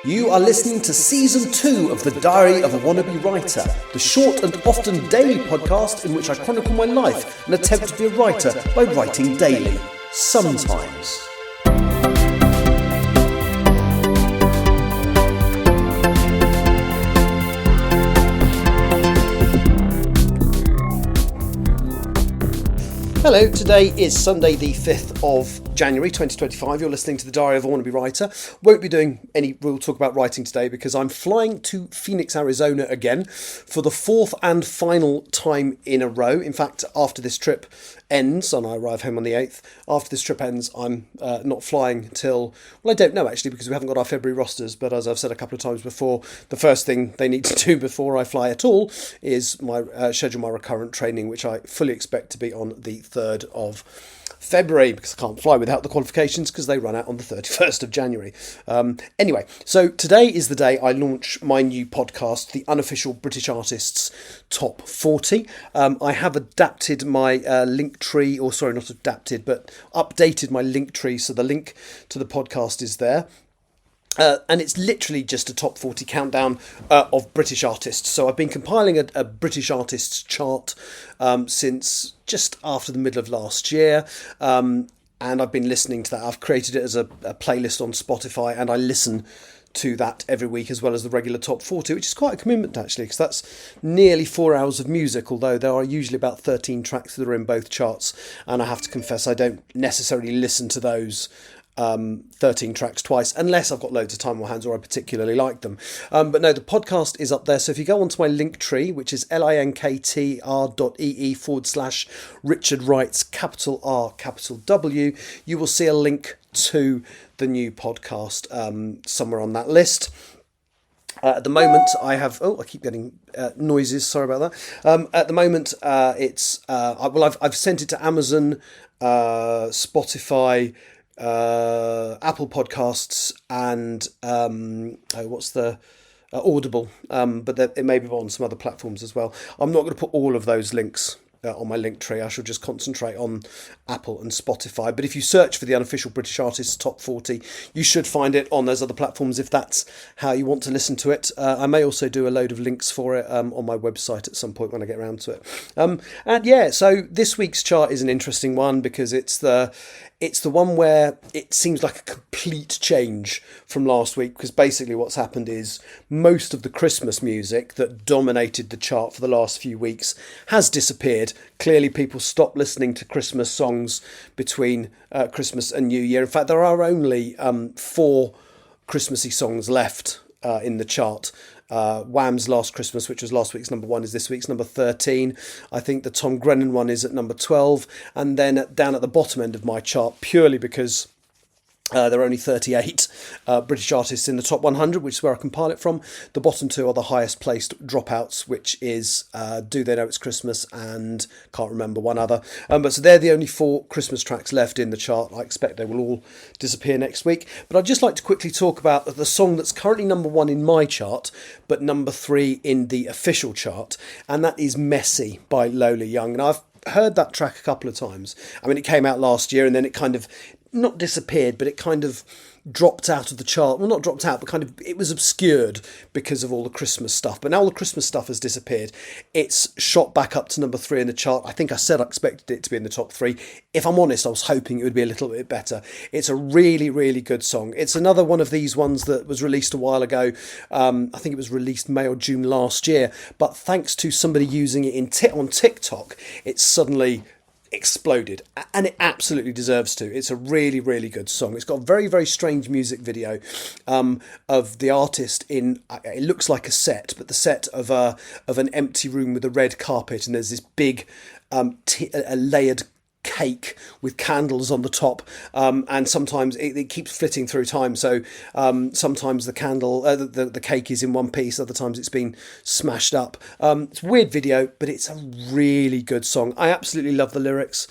You are listening to Season 2 of The Diary of a Wannabe Writer, the short and often daily podcast in which I chronicle my life and attempt to be a writer by writing daily. Sometimes. Hello, today is Sunday the 5th of January 2025. You're listening to The Diary of a Wannabe Writer. Won't be doing any real talk about writing today because I'm flying to Phoenix, Arizona again for the fourth and final time in a row. In fact, after this trip ends, and I arrive home on the 8th, after this trip ends, I'm not flying till, well, I don't know actually because we haven't got our February rosters, but as I've said a couple of times before, the first thing they need to do before I fly at all is schedule my recurrent training, which I fully expect to be on the 3rd of February, because I can't fly without the qualifications because they run out on the 31st of January. Anyway, so today is the day I launch my new podcast, The Unofficial British Artists Top 40. I have adapted my link tree, or sorry, not adapted, but updated my link tree, so the link to the podcast is there. And it's literally just a top 40 countdown of British artists. So I've been compiling a British artists chart since just after the middle of last year. And I've been listening to that. I've created it as a playlist on Spotify, and I listen to that every week as well as the regular top 40, which is quite a commitment actually, because that's nearly 4 hours of music, although there are usually about 13 tracks that are in both charts. And I have to confess, I don't necessarily listen to those 13 tracks twice, unless I've got loads of time on my hands or I particularly like them. But no, the podcast is up there. So if you go onto my link tree, which is linktr.ee/Richard Wrights, capital R, capital W, you will see a link to the new podcast somewhere on that list. At the moment, I have... Oh, I keep getting noises. Sorry about that. At the moment, it's... I've sent it to Amazon, Spotify, Apple Podcasts, and Audible, but it may be on some other platforms as well. I'm not going to put all of those links on my link tree. I shall just concentrate on Apple and Spotify. But if you search for the Unofficial British Artists Top 40, you should find it on those other platforms if that's how you want to listen to it. I may also do a load of links for it on my website at some point when I get around to it. And yeah, so this week's chart is an interesting one because it's the one where it seems like a complete change from last week, because basically what's happened is most of the Christmas music that dominated the chart for the last few weeks has disappeared. Clearly people stopped listening to Christmas songs between Christmas and New Year. In fact, there are only 4 Christmassy songs left in the chart. Wham's Last Christmas, which was last week's number 1, is this week's number 13. I think the Tom Grennan one is at number 12. And then down at the bottom end of my chart, purely because there are only 38 British artists in the top 100, which is where I compile it from. The bottom 2 are the highest placed dropouts, which is Do They Know It's Christmas and can't remember one other. But so they're the only 4 Christmas tracks left in the chart. I expect they will all disappear next week. But I'd just like to quickly talk about the song that's currently number 1 in my chart, but number 3 in the official chart. And that is Messy by Lola Young. And I've heard that track a couple of times. I mean, it came out last year and then it kind of not disappeared, but it kind of dropped out of the chart. Well, not dropped out, but kind of it was obscured because of all the Christmas stuff. But now all the Christmas stuff has disappeared. It's shot back up to number 3 in the chart. I think I said I expected it to be in the top 3. If I'm honest, I was hoping it would be a little bit better. It's a really, really good song. It's another one of these ones that was released a while ago. I think it was released May or June last year. But thanks to somebody using it on TikTok, it's suddenly exploded, and it absolutely deserves to. It's a really, really good song. It's got a very, very strange music video of the artist in, it looks like a set, but the set of an empty room with a red carpet, and there's this big a layered cake with candles on the top, and sometimes it keeps flitting through time, so sometimes the candle the cake is in one piece, other times it's been smashed up. It's a weird video, but it's a really good song. I absolutely love the lyrics.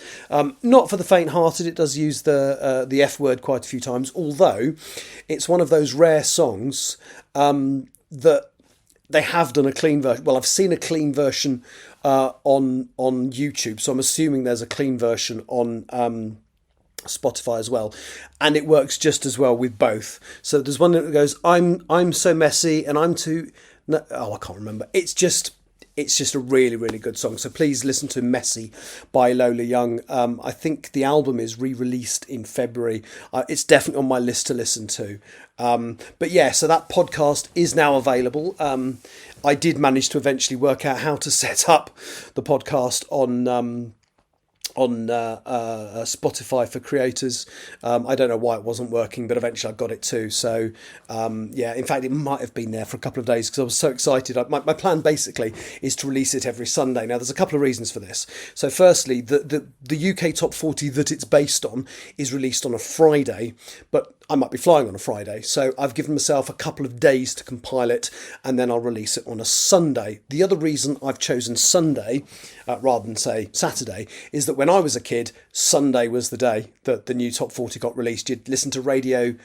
Not for the faint-hearted. It does use the F word quite a few times, although it's one of those rare songs that they have done a clean version. Well, I've seen a clean version on YouTube, so I'm assuming there's a clean version on Spotify as well, and it works just as well with both. So there's one that goes, I'm so messy and I'm too, no, oh, I can't remember. It's just a really, really good song. So please listen to Messy by Lola Young. I think the album is re-released in February. It's definitely on my list to listen to. But yeah, so that podcast is now available. I did manage to eventually work out how to set up the podcast on Spotify for creators. I don't know why it wasn't working, but eventually I got it too. So yeah, in fact, it might have been there for a couple of days because I was so excited. My plan basically is to release it every Sunday. Now, there's a couple of reasons for this. So firstly, the UK Top 40 that it's based on is released on a Friday, but I might be flying on a Friday, so I've given myself a couple of days to compile it, and then I'll release it on a Sunday. The other reason I've chosen Sunday, rather than say Saturday, is that when I was a kid, Sunday was the day that the new Top 40 got released. You'd listen to Radio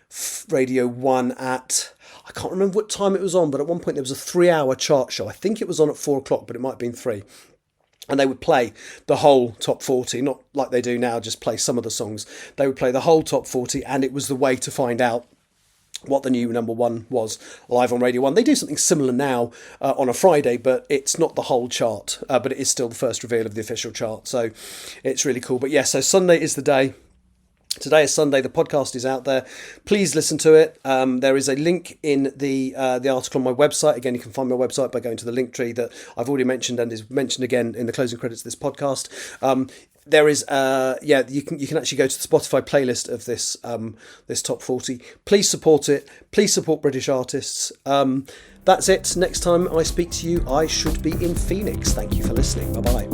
1 at, I can't remember what time it was on, but at one point there was a 3-hour chart show. I think it was on at 4 o'clock, but it might have been 3. And they would play the whole Top 40, not like they do now, just play some of the songs. They would play the whole Top 40, and it was the way to find out what the new number one was live on Radio 1. They do something similar now on a Friday, but it's not the whole chart, but it is still the first reveal of the official chart. So it's really cool. But yeah, so Sunday is the day. Today is Sunday. The podcast is out there. Please listen to it. There is a link in the article on my website. Again, you can find my website by going to the link tree that I've already mentioned and is mentioned again in the closing credits of this podcast. There is you can actually go to the Spotify playlist of this this Top 40. Please support it. Please support British artists. That's it. Next time I speak to you, I should be in Phoenix./Thank you for listening. Bye-bye.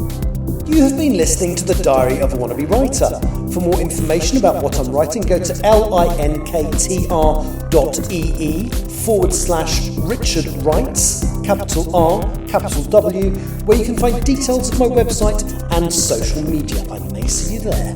You have been listening to The Diary of a Wannabe Writer. For more information about what I'm writing, go to linktr.ee/Richard Writes, capital R, capital W, where you can find details of my website and social media. I may see you there.